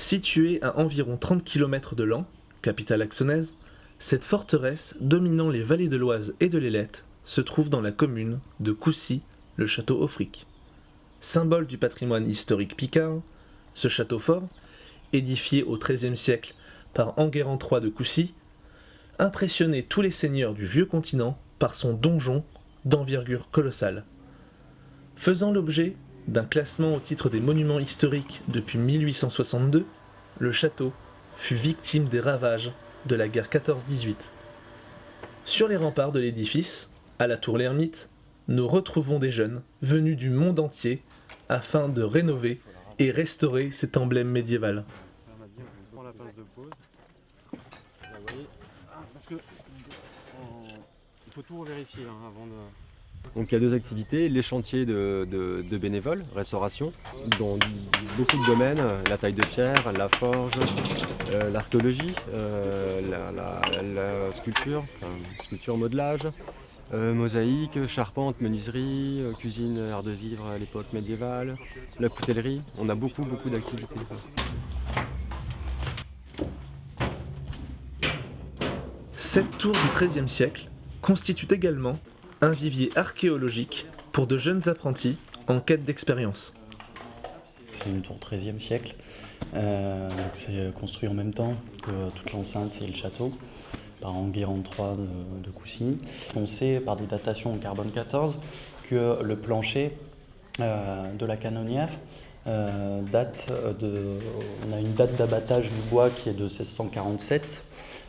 Située à environ 30 km de Laon, capitale axonaise, cette forteresse, dominant les vallées de l'Oise et de l'Ailette, se trouve dans la commune de Coucy, le château Auffrique. Symbole du patrimoine historique picard, ce château fort, édifié au XIIIe siècle par Enguerrand III de Coucy, impressionnait tous les seigneurs du vieux continent par son donjon d'envergure colossale. Faisant l'objet d'un classement au titre des monuments historiques depuis 1862, le château fut victime des ravages de la guerre 14-18. Sur les remparts de l'édifice, à la tour l'Ermite, nous retrouvons des jeunes venus du monde entier afin de rénover et restaurer cet emblème médiéval. Il faut tout vérifier avant de... Donc il y a deux activités, les chantiers de bénévoles, restauration, dans beaucoup de domaines, la taille de pierre, la forge, l'archéologie, la sculpture, sculpture, modelage, mosaïque, charpente, menuiserie, cuisine, art de vivre à l'époque médiévale, la coutellerie, on a beaucoup d'activités. Cette tour du XIIIe siècle constitue également un vivier archéologique pour de jeunes apprentis en quête d'expérience. C'est une tour XIIIe siècle, donc c'est construit en même temps que toute l'enceinte et le château par Enguerrand III de Coucy. On sait par des datations en carbone 14 que le plancher de la canonnière date on a une date d'abattage du bois qui est de 1647.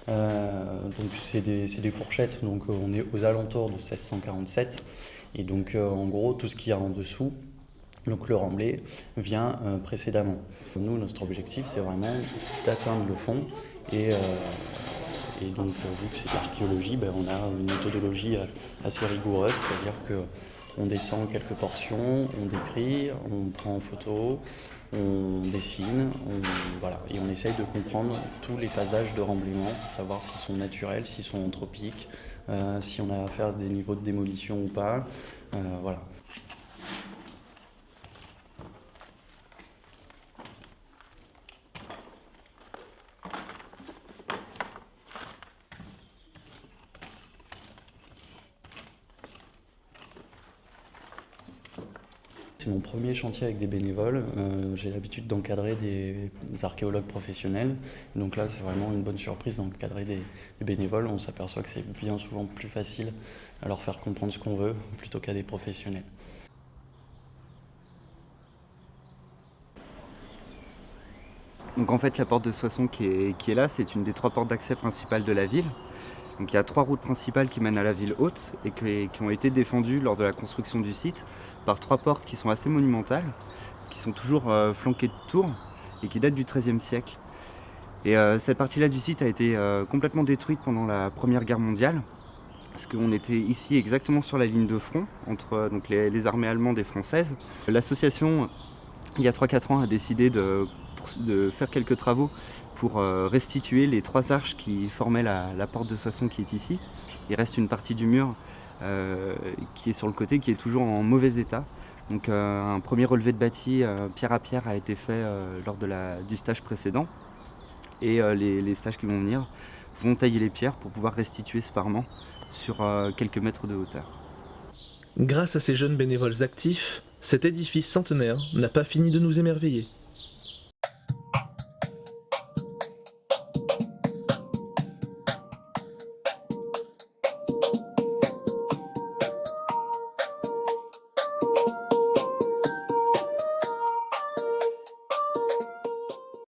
Donc c'est des fourchettes, donc on est aux alentours de 1647. Et donc en gros tout ce qu'il y a en dessous, donc le remblai, vient précédemment. Nous, notre objectif, c'est vraiment d'atteindre le fond. Et donc vu que c'est l'archéologie, on a une méthodologie assez rigoureuse, c'est-à-dire qu'on descend quelques portions, on décrit, on prend en photo, on dessine, et on essaye de comprendre tous les phasages de remblaiement, savoir s'ils sont naturels, s'ils sont anthropiques, si on a affaire à des niveaux de démolition ou pas. Voilà. C'est mon premier chantier avec des bénévoles. J'ai l'habitude d'encadrer des archéologues professionnels. Donc là, c'est vraiment une bonne surprise d'encadrer des bénévoles. On s'aperçoit que c'est bien souvent plus facile à leur faire comprendre ce qu'on veut plutôt qu'à des professionnels. Donc en fait, la porte de Soissons qui est là, c'est une des 3 portes d'accès principales de la ville. Donc il y a 3 routes principales qui mènent à la ville haute et qui ont été défendues lors de la construction du site par 3 portes qui sont assez monumentales, qui sont toujours flanquées de tours et qui datent du XIIIe siècle. Et cette partie-là du site a été complètement détruite pendant la Première Guerre mondiale, parce qu'on était ici exactement sur la ligne de front entre donc les armées allemandes et françaises. L'association, il y a 3-4 ans, a décidé de faire quelques travaux pour restituer les 3 arches qui formaient la porte de Soissons qui est ici. Il reste une partie du mur qui est sur le côté, qui est toujours en mauvais état. Donc un premier relevé de bâti pierre à pierre a été fait lors du stage précédent. Et les stages qui vont venir vont tailler les pierres pour pouvoir restituer ce parement sur quelques mètres de hauteur. Grâce à ces jeunes bénévoles actifs, cet édifice centenaire n'a pas fini de nous émerveiller.